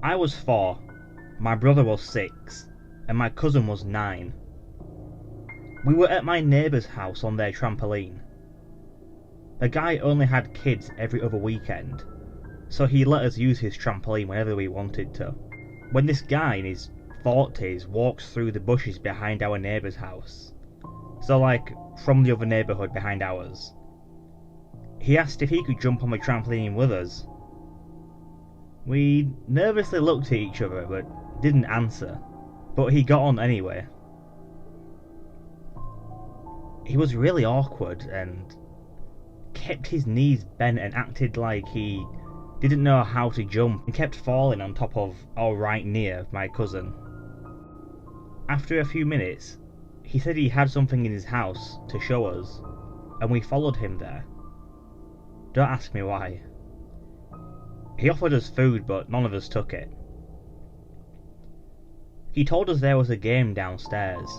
I was 4, my brother was 6, and my cousin was 9. We were at my neighbour's house on their trampoline. The guy only had kids every other weekend, so he let us use his trampoline whenever we wanted to. When this guy in his 40s walks through the bushes behind our neighbour's house, so like from the other neighbourhood behind ours, he asked if he could jump on the trampoline with us. We nervously looked at each other but didn't answer, but he got on anyway. He was really awkward and kept his knees bent and acted like he didn't know how to jump and kept falling on top of our right knee of my cousin. After a few minutes, he said he had something in his house to show us, and we followed him there. Don't ask me why. He offered us food, but none of us took it. He told us there was a game downstairs.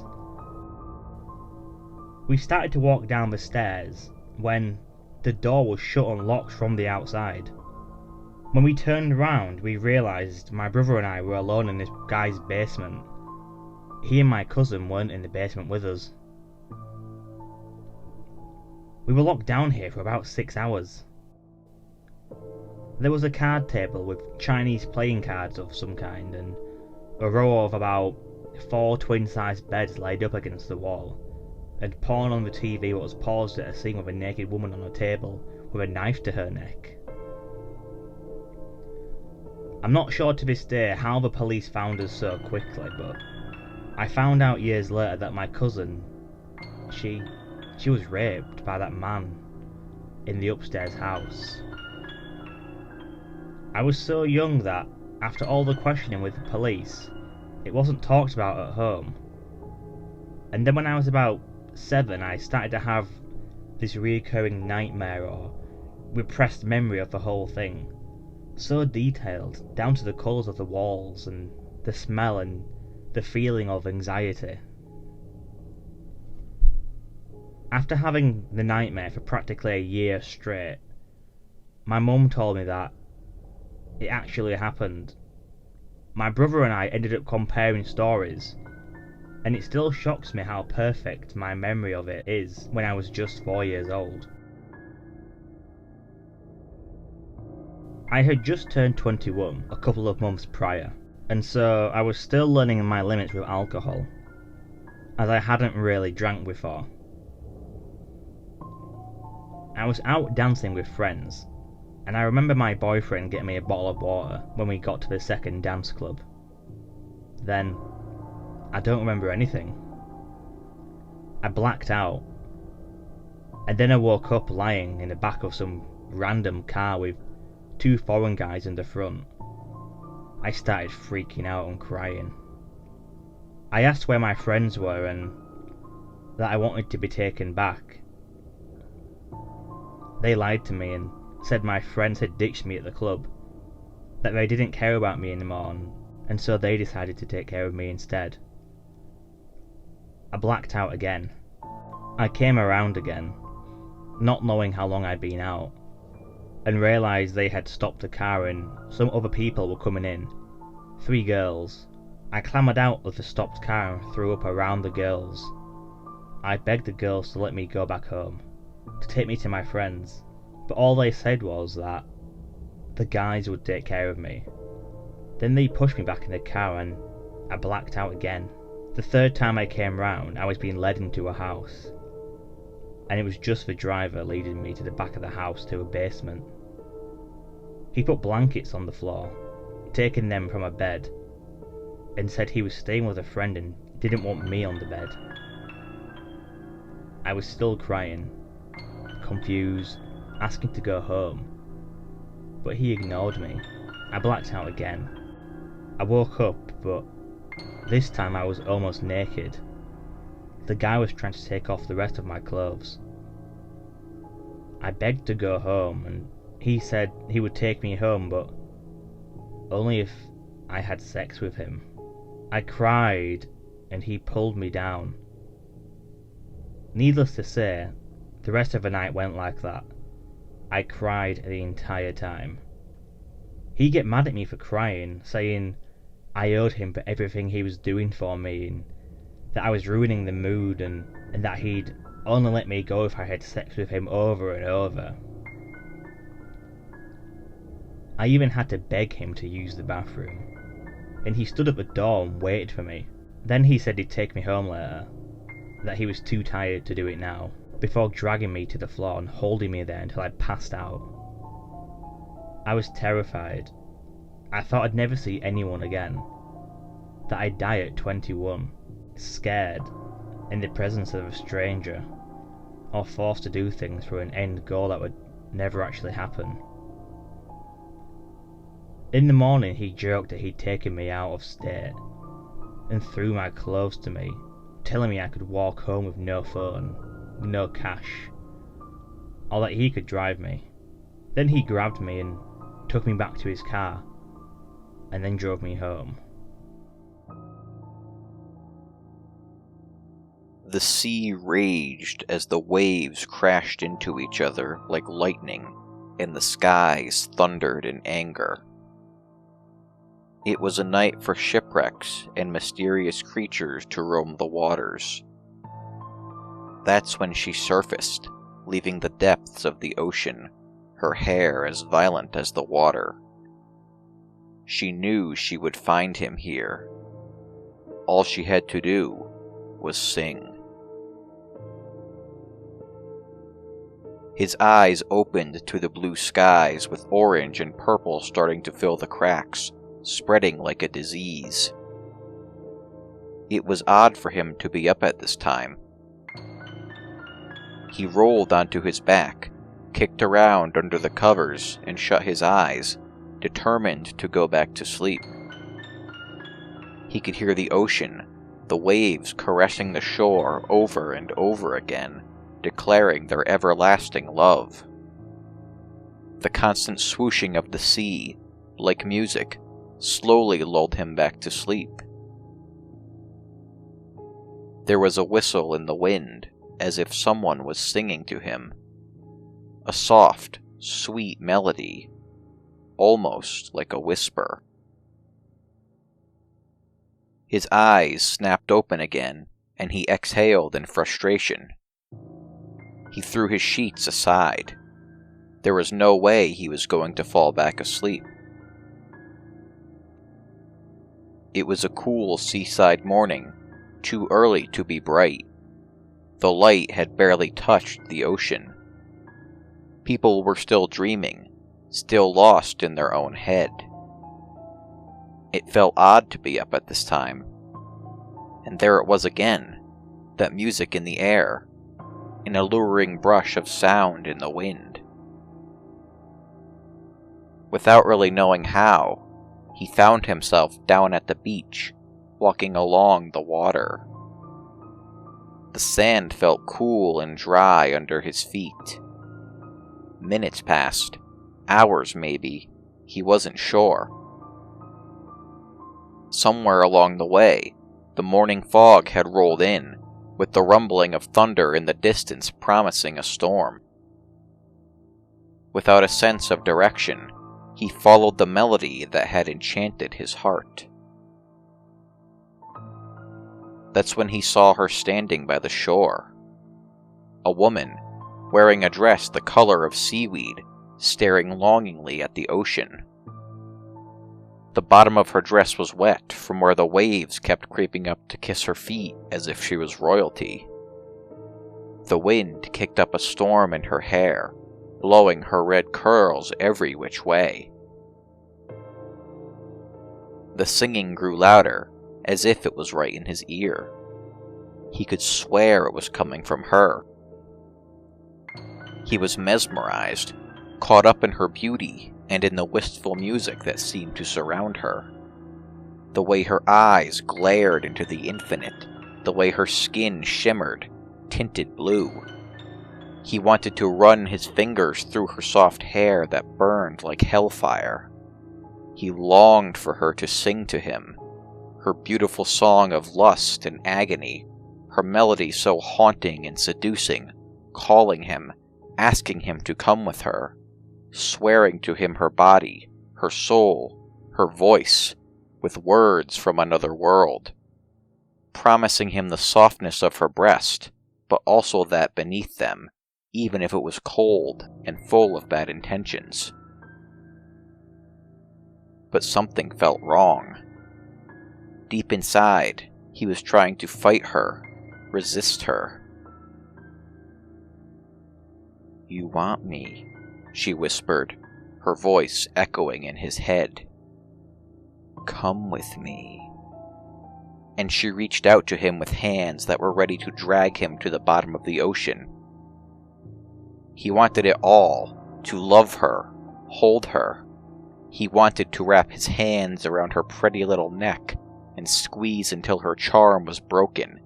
We started to walk down the stairs when the door was shut and locked from the outside. When we turned around, we realised my brother and I were alone in this guy's basement. He and my cousin weren't in the basement with us. We were locked down here for about 6 hours. There was a card table with Chinese playing cards of some kind and a row of about 4 twin-sized beds laid up against the wall, and porn on the TV was paused at a scene with a naked woman on a table with a knife to her neck. I'm not sure to this day how the police found us so quickly, but I found out years later that my cousin, she was raped by that man in the upstairs house. I was so young that, after all the questioning with the police, it wasn't talked about at home. And then when I was about 7, I started to have this recurring nightmare or repressed memory of the whole thing. So detailed, down to the colours of the walls and the smell and the feeling of anxiety. After having the nightmare for practically a year straight, my mum told me that it actually happened. My brother and I ended up comparing stories, and it still shocks me how perfect my memory of it is when I was just 4 years old. I had just turned 21 a couple of months prior, and so I was still learning my limits with alcohol, as I hadn't really drank before. I was out dancing with friends, and I remember my boyfriend getting me a bottle of water when we got to the second dance club. Then, I don't remember anything. I blacked out, and then I woke up lying in the back of some random car with 2 foreign guys in the front. I started freaking out and crying. I asked where my friends were and that I wanted to be taken back. They lied to me and said my friends had ditched me at the club, that they didn't care about me anymore, and so they decided to take care of me instead. I blacked out again. I came around again, not knowing how long I'd been out, and realised they had stopped the car and some other people were coming in. 3 girls. I clambered out of the stopped car and threw up around the girls. I begged the girls to let me go back home, to take me to my friends, but all they said was that the guys would take care of me. Then they pushed me back in the car and I blacked out again. The 3rd time I came round, I was being led into a house, and it was just the driver leading me to the back of the house to a basement. He put blankets on the floor, taking them from a bed, and said he was staying with a friend and didn't want me on the bed. I was still crying, confused, asking to go home, but he ignored me. I blacked out again. I woke up, but this time I was almost naked. The guy was trying to take off the rest of my clothes. I begged to go home, and he said he would take me home, but only if I had sex with him. I cried, and he pulled me down. Needless to say, the rest of the night went like that. I cried the entire time. He'd get mad at me for crying, saying I owed him for everything he was doing for me, and that I was ruining the mood, and that he'd only let me go if I had sex with him over and over. I even had to beg him to use the bathroom, and he stood at the door and waited for me. Then he said he'd take me home later, that he was too tired to do it now, before dragging me to the floor and holding me there until I'd passed out. I was terrified. I thought I'd never see anyone again, that I'd die at 21, scared, in the presence of a stranger, or forced to do things for an end goal that would never actually happen. In the morning he joked that he'd taken me out of state, and threw my clothes to me, telling me I could walk home with no phone, no cash, or that he could drive me. Then he grabbed me and took me back to his car, and then drove me home. The sea raged as the waves crashed into each other like lightning, and the skies thundered in anger. It was a night for shipwrecks and mysterious creatures to roam the waters. That's when she surfaced, leaving the depths of the ocean, her hair as violent as the water. She knew she would find him here. All she had to do was sing. His eyes opened to the blue skies, with orange and purple starting to fill the cracks, spreading like a disease. It was odd for him to be up at this time. He rolled onto his back, kicked around under the covers, and shut his eyes, determined to go back to sleep. He could hear the ocean, the waves caressing the shore over and over again, declaring their everlasting love. The constant swooshing of the sea, like music, slowly lulled him back to sleep. There was a whistle in the wind, as if someone was singing to him. A soft, sweet melody, almost like a whisper. His eyes snapped open again, and he exhaled in frustration. He threw his sheets aside. There was no way he was going to fall back asleep. It was a cool seaside morning, too early to be bright. The light had barely touched the ocean. People were still dreaming, still lost in their own head. It felt odd to be up at this time. And there it was again, that music in the air, an alluring brush of sound in the wind. Without really knowing how, he found himself down at the beach, walking along the water. The sand felt cool and dry under his feet. Minutes passed, hours maybe, he wasn't sure. Somewhere along the way, the morning fog had rolled in, with the rumbling of thunder in the distance promising a storm. Without a sense of direction, he followed the melody that had enchanted his heart. That's when he saw her standing by the shore. A woman, wearing a dress the color of seaweed, staring longingly at the ocean. The bottom of her dress was wet from where the waves kept creeping up to kiss her feet as if she was royalty. The wind kicked up a storm in her hair, blowing her red curls every which way. The singing grew louder, as if it was right in his ear. He could swear it was coming from her. He was mesmerized, caught up in her beauty and in the wistful music that seemed to surround her. The way her eyes glared into the infinite, the way her skin shimmered, tinted blue. He wanted to run his fingers through her soft hair that burned like hellfire. He longed for her to sing to him, her beautiful song of lust and agony, her melody so haunting and seducing, calling him, asking him to come with her, swearing to him her body, her soul, her voice, with words from another world, promising him the softness of her breast, but also that beneath them, even if it was cold and full of bad intentions. But something felt wrong. Deep inside, he was trying to fight her, resist her. "You want me," she whispered, her voice echoing in his head. "Come with me." And she reached out to him with hands that were ready to drag him to the bottom of the ocean. He wanted it all, to love her, hold her. He wanted to wrap his hands around her pretty little neck and squeeze until her charm was broken,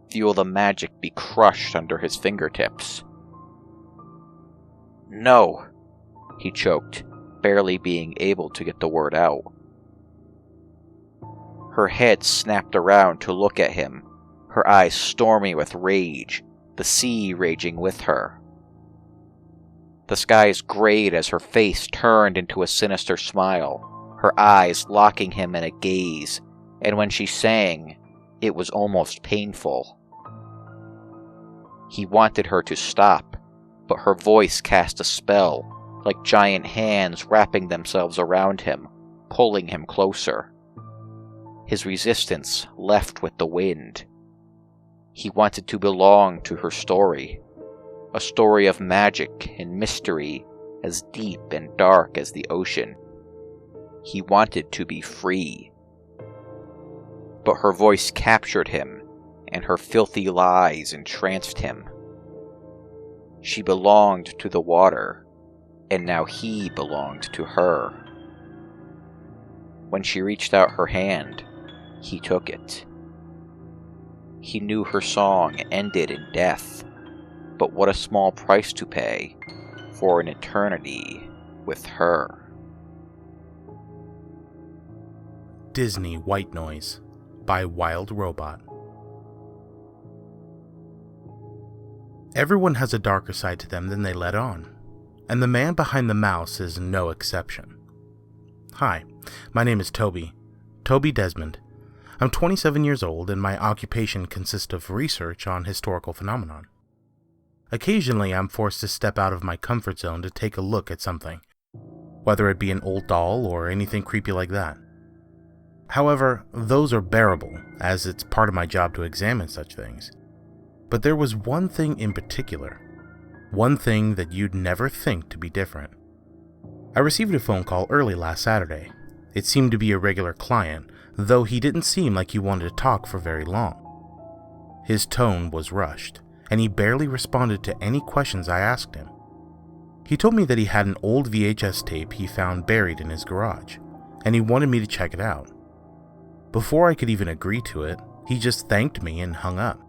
feel the magic be crushed under his fingertips. "No," he choked, barely being able to get the word out. Her head snapped around to look at him, her eyes stormy with rage, the sea raging with her. The skies grayed as her face turned into a sinister smile, her eyes locking him in a gaze, and when she sang, it was almost painful. He wanted her to stop, but her voice cast a spell, like giant hands wrapping themselves around him, pulling him closer. His resistance left with the wind. He wanted to belong to her story, a story of magic and mystery as deep and dark as the ocean. He wanted to be free. But her voice captured him, and her filthy lies entranced him. She belonged to the water, and now he belonged to her. When she reached out her hand, he took it. He knew her song ended in death, but what a small price to pay for an eternity with her. Disney White Noise by Wild Robot. Everyone has a darker side to them than they let on, and the man behind the mouse is no exception. Hi, my name is Toby Desmond. I'm 27 years old, and my occupation consists of research on historical phenomenon. Occasionally, I'm forced to step out of my comfort zone to take a look at something, whether it be an old doll or anything creepy like that. However, those are bearable, as it's part of my job to examine such things. But there was one thing in particular, one thing that you'd never think to be different. I received a phone call early last Saturday. It seemed to be a regular client, though he didn't seem like he wanted to talk for very long. His tone was rushed, and he barely responded to any questions I asked him. He told me that he had an old VHS tape he found buried in his garage, and he wanted me to check it out. Before I could even agree to it, he just thanked me and hung up.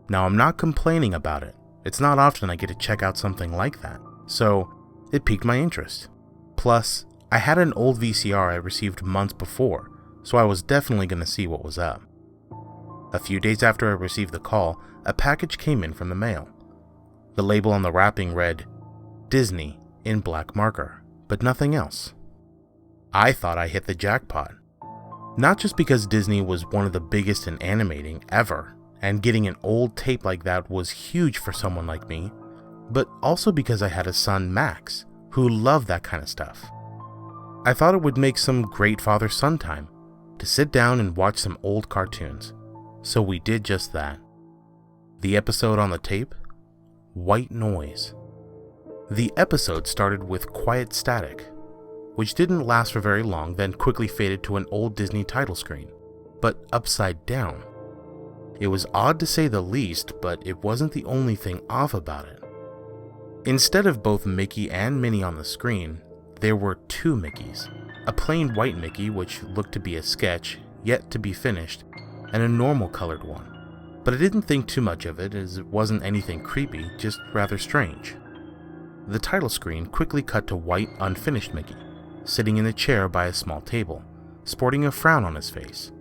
Now, I'm not complaining about it. It's not often I get to check out something like that, so it piqued my interest. Plus, I had an old VCR I received months before, so I was definitely going to see what was up. A few days after I received the call, a package came in from the mail. The label on the wrapping read, Disney, in black marker, but nothing else. I thought I hit the jackpot. Not just because Disney was one of the biggest in animating ever, and getting an old tape like that was huge for someone like me, but also because I had a son, Max, who loved that kind of stuff. I thought it would make some great father-son time, to sit down and watch some old cartoons. So we did just that. The episode on the tape? White Noise. The episode started with quiet static, which didn't last for very long, then quickly faded to an old Disney title screen, but upside down. It was odd to say the least, but it wasn't the only thing off about it. Instead of both Mickey and Minnie on the screen, there were two Mickeys. A plain white Mickey, which looked to be a sketch, yet to be finished, and a normal colored one. But I didn't think too much of it, as it wasn't anything creepy, just rather strange. The title screen quickly cut to white, unfinished Mickey, sitting in a chair by a small table, sporting a frown on his face.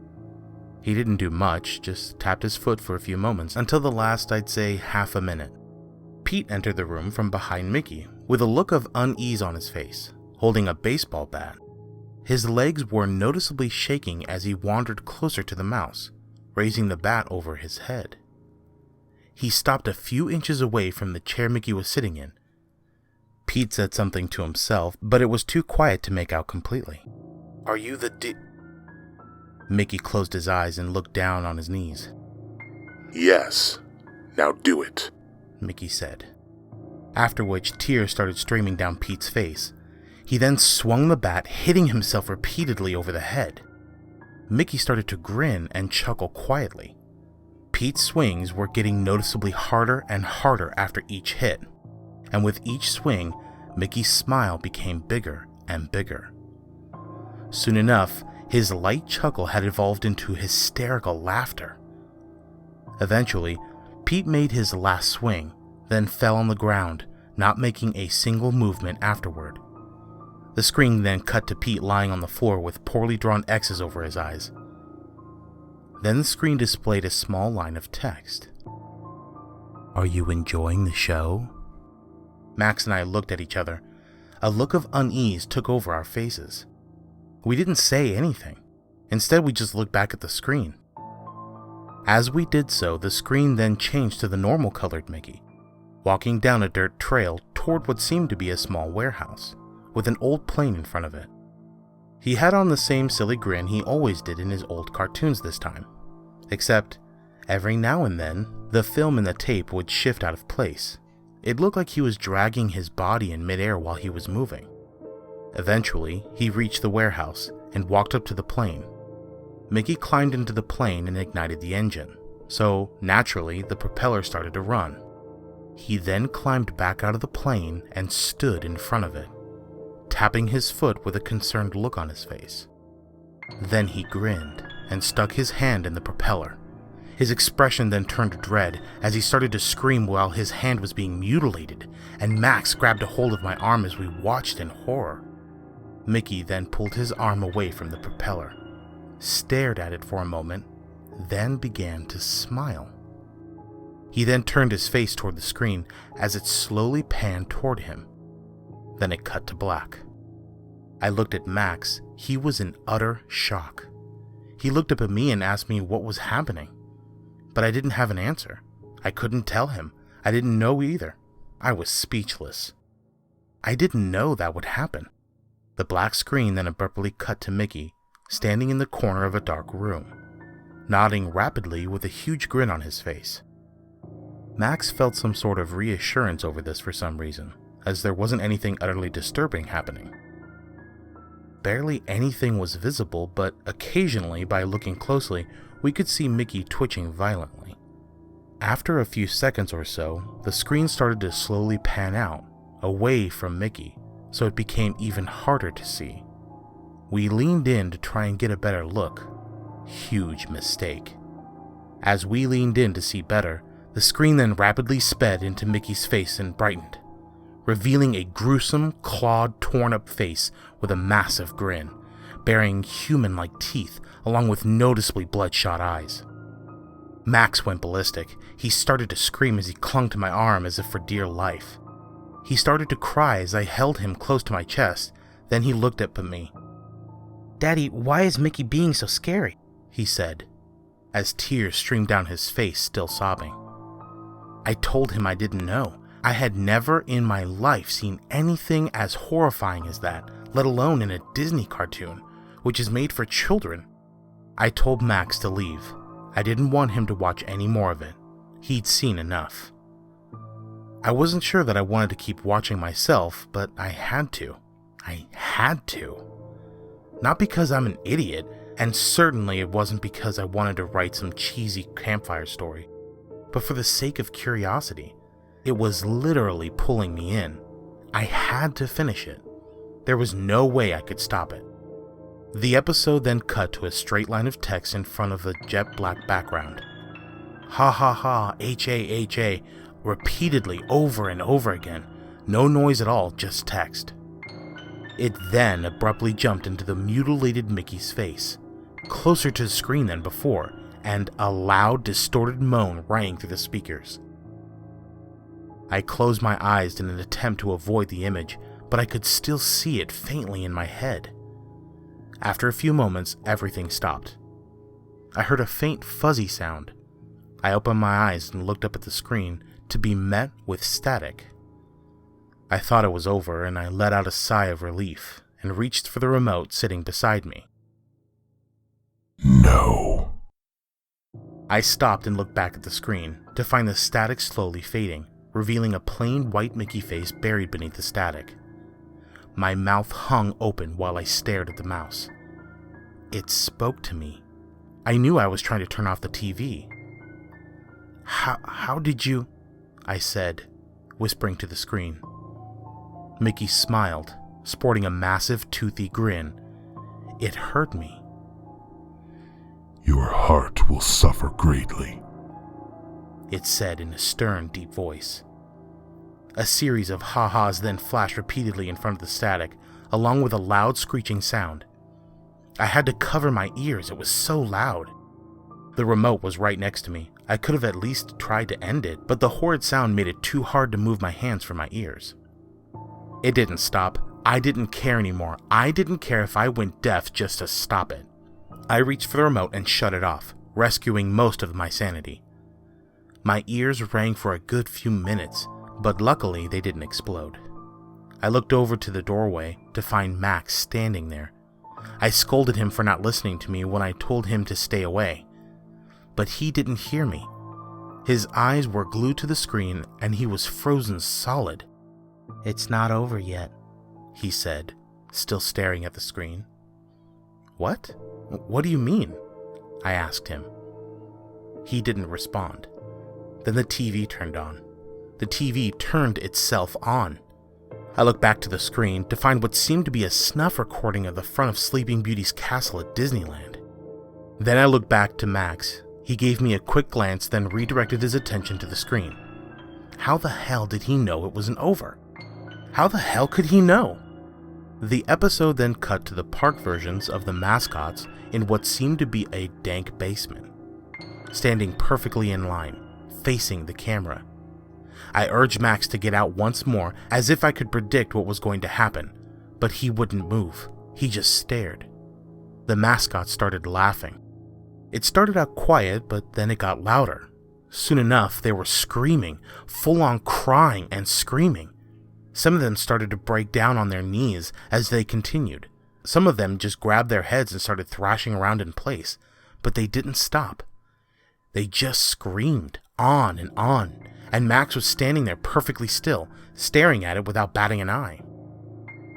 He didn't do much, just tapped his foot for a few moments, until the last, I'd say, half a minute. Pete entered the room from behind Mickey, with a look of unease on his face, holding a baseball bat. His legs were noticeably shaking as he wandered closer to the mouse, raising the bat over his head. He stopped a few inches away from the chair Mickey was sitting in. Pete said something to himself, but it was too quiet to make out completely. "Are you the Mickey closed his eyes and looked down on his knees. "Yes. Now do it," Mickey said. After which, tears started streaming down Pete's face. He then swung the bat, hitting himself repeatedly over the head. Mickey started to grin and chuckle quietly. Pete's swings were getting noticeably harder and harder after each hit, and with each swing, Mickey's smile became bigger and bigger. Soon enough, his light chuckle had evolved into hysterical laughter. Eventually, Pete made his last swing, then fell on the ground, not making a single movement afterward. The screen then cut to Pete lying on the floor with poorly drawn X's over his eyes. Then the screen displayed a small line of text. "Are you enjoying the show?" Max and I looked at each other. A look of unease took over our faces. We didn't say anything. Instead, we just looked back at the screen. As we did so, the screen then changed to the normal colored Mickey, walking down a dirt trail toward what seemed to be a small warehouse, with an old plane in front of it. He had on the same silly grin he always did in his old cartoons this time, except every now and then, the film in the tape would shift out of place. It looked like he was dragging his body in midair while he was moving. Eventually, he reached the warehouse and walked up to the plane. Mickey climbed into the plane and ignited the engine, so naturally the propeller started to run. He then climbed back out of the plane and stood in front of it, tapping his foot with a concerned look on his face. Then he grinned and stuck his hand in the propeller. His expression then turned dread as he started to scream while his hand was being mutilated, and Max grabbed a hold of my arm as we watched in horror. Mickey then pulled his arm away from the propeller, stared at it for a moment, then began to smile. He then turned his face toward the screen as it slowly panned toward him. Then it cut to black. I looked at Max. He was in utter shock. He looked up at me and asked me what was happening. But I didn't have an answer. I couldn't tell him. I didn't know either. I was speechless. I didn't know that would happen. The black screen then abruptly cut to Mickey, standing in the corner of a dark room, nodding rapidly with a huge grin on his face. Max felt some sort of reassurance over this for some reason, as there wasn't anything utterly disturbing happening. Barely anything was visible, but occasionally, by looking closely, we could see Mickey twitching violently. After a few seconds or so, the screen started to slowly pan out, away from Mickey, so it became even harder to see. We leaned in to try and get a better look. Huge mistake. As we leaned in to see better, the screen then rapidly sped into Mickey's face and brightened, revealing a gruesome, clawed, torn-up face with a massive grin, bearing human-like teeth along with noticeably bloodshot eyes. Max went ballistic. He started to scream as he clung to my arm as if for dear life. He started to cry as I held him close to my chest. Then he looked up at me. "Daddy, why is Mickey being so scary?" he said, as tears streamed down his face, still sobbing. I told him I didn't know. I had never in my life seen anything as horrifying as that, let alone in a Disney cartoon, which is made for children. I told Max to leave. I didn't want him to watch any more of it. He'd seen enough. I wasn't sure that I wanted to keep watching myself, but I had to. I had to. Not because I'm an idiot, and certainly it wasn't because I wanted to write some cheesy campfire story, but for the sake of curiosity. It was literally pulling me in. I had to finish it. There was no way I could stop it. The episode then cut to a straight line of text in front of a jet black background. Ha ha ha, H-A, repeatedly over and over again. No noise at all, just text. It then abruptly jumped into the mutilated Mickey's face, closer to the screen than before, and a loud, distorted moan rang through the speakers. I closed my eyes in an attempt to avoid the image, but I could still see it faintly in my head. After a few moments, everything stopped. I heard a faint fuzzy sound. I opened my eyes and looked up at the screen to be met with static. I thought it was over, and I let out a sigh of relief and reached for the remote sitting beside me. No. I stopped and looked back at the screen to find the static slowly fading, revealing a plain white Mickey face buried beneath the static. My mouth hung open while I stared at the mouse. It spoke to me. I knew I was trying to turn off the TV. How did you? I said, whispering to the screen. Mickey smiled, sporting a massive, toothy grin. It hurt me. Your heart will suffer greatly, it said in a stern, deep voice. A series of ha-has then flashed repeatedly in front of the static, along with a loud screeching sound. I had to cover my ears, it was so loud. The remote was right next to me. I could have at least tried to end it, but the horrid sound made it too hard to move my hands from my ears. It didn't stop. I didn't care anymore. I didn't care if I went deaf just to stop it. I reached for the remote and shut it off, rescuing most of my sanity. My ears rang for a good few minutes, but luckily they didn't explode. I looked over to the doorway to find Max standing there. I scolded him for not listening to me when I told him to stay away. But he didn't hear me. His eyes were glued to the screen and he was frozen solid. "It's not over yet," he said, still staring at the screen. "What? What do you mean?" I asked him. He didn't respond. Then the TV turned on. The TV turned itself on. I looked back to the screen to find what seemed to be a snuff recording of the front of Sleeping Beauty's castle at Disneyland. Then I looked back to Max. He gave me a quick glance, then redirected his attention to the screen. How the hell did he know it wasn't over? How the hell could he know? The episode then cut to the park versions of the mascots in what seemed to be a dank basement, standing perfectly in line, facing the camera. I urged Max to get out once more, as if I could predict what was going to happen, but he wouldn't move. He just stared. The mascots started laughing. It started out quiet, but then it got louder. Soon enough, they were screaming, full-on crying and screaming. Some of them started to break down on their knees as they continued. Some of them just grabbed their heads and started thrashing around in place, but they didn't stop. They just screamed on, and Max was standing there perfectly still, staring at it without batting an eye.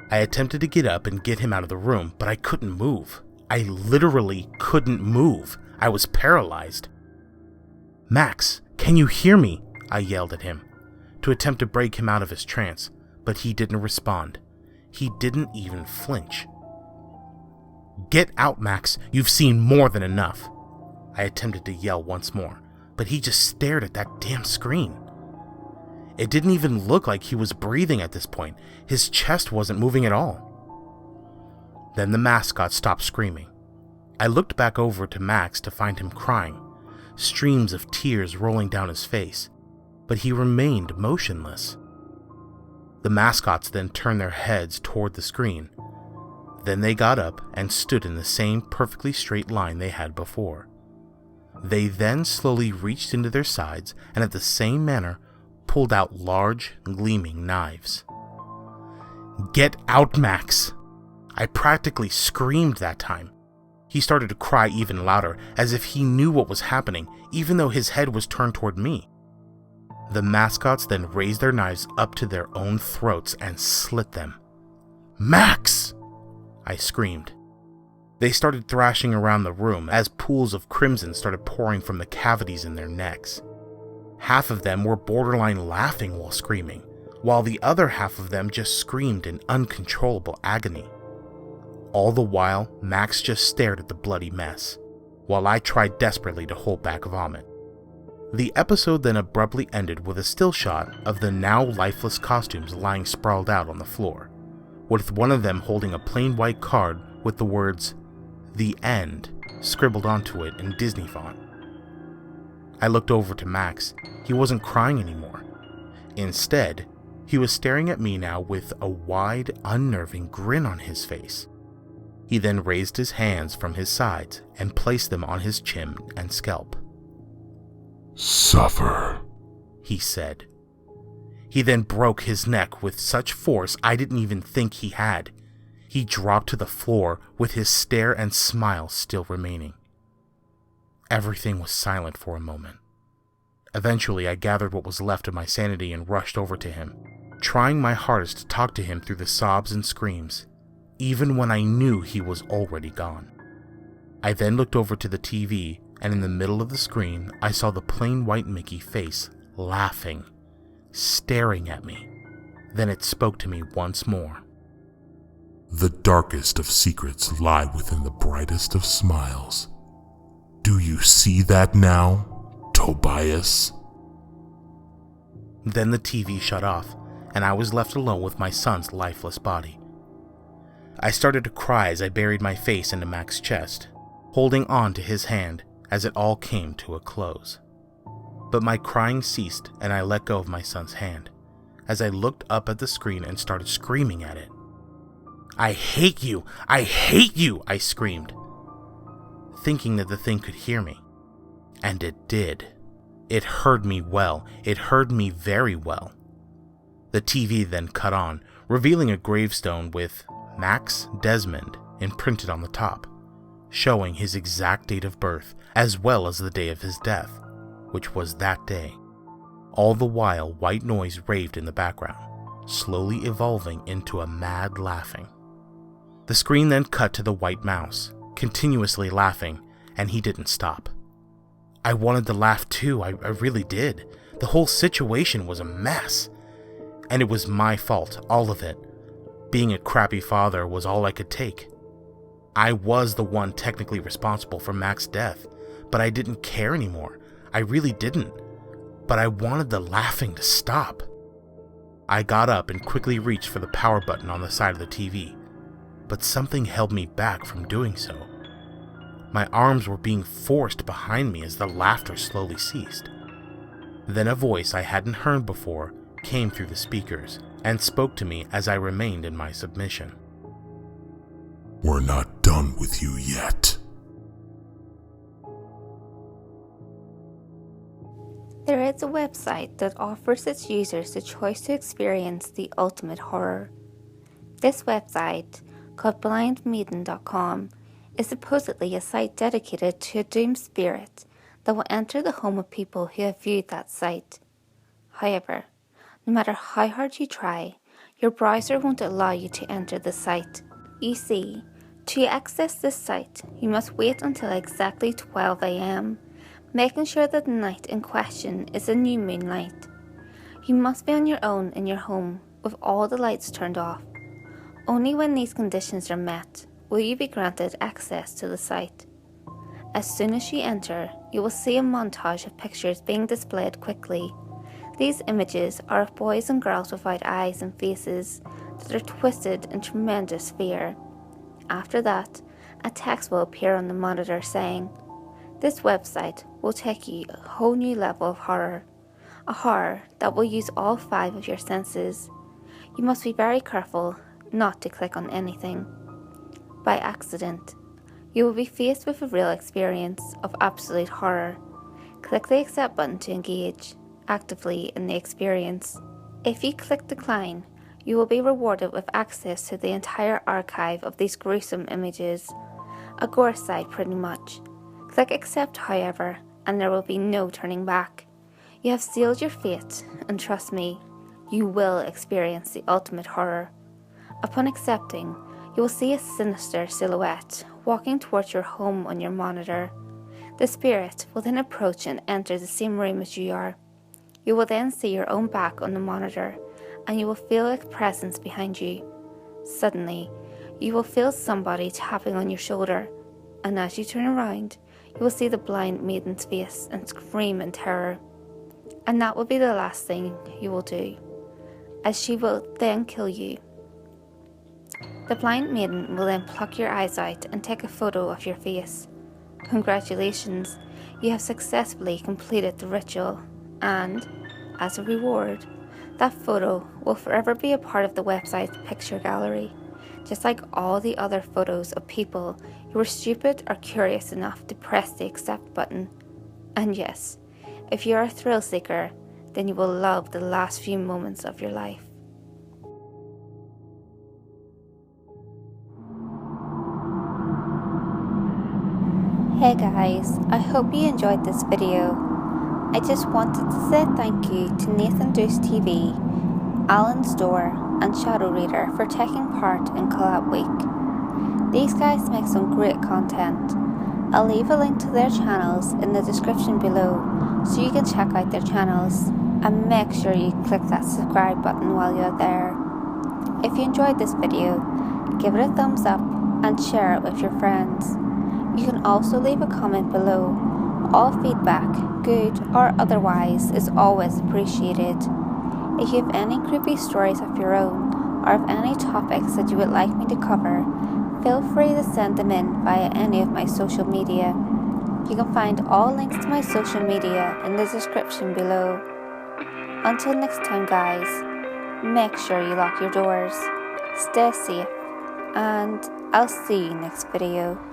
I attempted to get up and get him out of the room, but I couldn't move. I literally couldn't move. I was paralyzed. "Max, can you hear me?" I yelled at him, to attempt to break him out of his trance, but he didn't respond. He didn't even flinch. "Get out, Max. You've seen more than enough." I attempted to yell once more, but he just stared at that damn screen. It didn't even look like he was breathing at this point. His chest wasn't moving at all. Then the mascot stopped screaming. I looked back over to Max to find him crying, streams of tears rolling down his face, but he remained motionless. The mascots then turned their heads toward the screen. Then they got up and stood in the same perfectly straight line they had before. They then slowly reached into their sides and at the same manner pulled out large, gleaming knives. "Get out, Max!" I practically screamed that time. He started to cry even louder, as if he knew what was happening, even though his head was turned toward me. The mascots then raised their knives up to their own throats and slit them. "Max!" I screamed. They started thrashing around the room as pools of crimson started pouring from the cavities in their necks. Half of them were borderline laughing while screaming, while the other half of them just screamed in uncontrollable agony. All the while, Max just stared at the bloody mess, while I tried desperately to hold back vomit. The episode then abruptly ended with a still shot of the now lifeless costumes lying sprawled out on the floor, with one of them holding a plain white card with the words, "The End," scribbled onto it in Disney font. I looked over to Max. He wasn't crying anymore. Instead, He was staring at me now with a wide, unnerving grin on his face. He then raised his hands from his sides and placed them on his chin and scalp. "Suffer," he said. He then broke his neck with such force I didn't even think he had. He dropped to the floor with his stare and smile still remaining. Everything was silent for a moment. Eventually, I gathered what was left of my sanity and rushed over to him, trying my hardest to talk to him through the sobs and screams, even when I knew he was already gone. I then looked over to the TV, and in the middle of the screen, I saw the plain white Mickey face, laughing, staring at me. Then it spoke to me once more. "The darkest of secrets lie within the brightest of smiles. Do you see that now, Tobias?" Then the TV shut off, and I was left alone with my son's lifeless body. I started to cry as I buried my face into Mac's chest, holding on to his hand as it all came to a close. But my crying ceased and I let go of my son's hand, as I looked up at the screen and started screaming at it. "I hate you! I hate you!" I screamed, thinking that the thing could hear me. And it did. It heard me well. It heard me very well. The TV then cut on, revealing a gravestone with Max Desmond imprinted on the top, showing his exact date of birth as well as the day of his death, which was that day. All the while, white noise raved in the background, slowly evolving into a mad laughing. The screen then cut to the white mouse, continuously laughing, and he didn't stop. I wanted to laugh too, I really did. The whole situation was a mess. And it was my fault, all of it. Being a crappy father was all I could take. I was the one technically responsible for Mac's death, but I didn't care anymore. I really didn't. But I wanted the laughing to stop. I got up and quickly reached for the power button on the side of the TV, but something held me back from doing so. My arms were being forced behind me as the laughter slowly ceased. Then a voice I hadn't heard before came through the speakers and spoke to me as I remained in my submission. "We're not done with you yet." There is a website that offers its users the choice to experience the ultimate horror. This website, called blindmaiden.com, is supposedly a site dedicated to a doomed spirit that will enter the home of people who have viewed that site. However, no matter how hard you try, your browser won't allow you to enter the site. You see, to access this site, you must wait until exactly 12 AM, making sure that the night in question is a new moon night. You must be on your own in your home with all the lights turned off. Only when these conditions are met will you be granted access to the site. As soon as you enter, you will see a montage of pictures being displayed quickly. These images are of boys and girls without eyes and faces that are twisted in tremendous fear. After that, a text will appear on the monitor saying, "This website will take you a whole new level of horror, a horror that will use all 5 of your senses. You must be very careful not to click on anything. By accident, you will be faced with a real experience of absolute horror. Click the accept button to engage actively in the experience. If you click decline, you will be rewarded with access to the entire archive of these gruesome images. A gore site pretty much. Click accept however, and there will be no turning back. You have sealed your fate, and trust me, you will experience the ultimate horror. Upon accepting, you will see a sinister silhouette walking towards your home on your monitor. The spirit will then approach and enter the same room as you are. You will then see your own back on the monitor, and you will feel a presence behind you. Suddenly, you will feel somebody tapping on your shoulder, and as you turn around, you will see the blind maiden's face and scream in terror. And that will be the last thing you will do, as she will then kill you. The blind maiden will then pluck your eyes out and take a photo of your face. Congratulations, you have successfully completed the ritual, and, as a reward, That photo will forever be a part of the website's picture gallery, just like all the other photos of people who were stupid or curious enough to press the accept button. And yes, if you're a thrill seeker, then you will love the last few moments of your life. Hey guys, I hope you enjoyed this video. I just wanted to say thank you to NathanDuce TV, Alan's Door and TheShadowReader for taking part in Collab Week. These guys make some great content. I'll leave a link to their channels in the description below so you can check out their channels, and make sure you click that subscribe button while you're there. If you enjoyed this video, give it a thumbs up and share it with your friends. You can also leave a comment below. All feedback, good or otherwise, is always appreciated. If you have any creepy stories of your own, or have any topics that you would like me to cover, feel free to send them in via any of my social media. You can find all links to my social media in the description below. Until next time guys, make sure you lock your doors, stay safe, and I'll see you next video.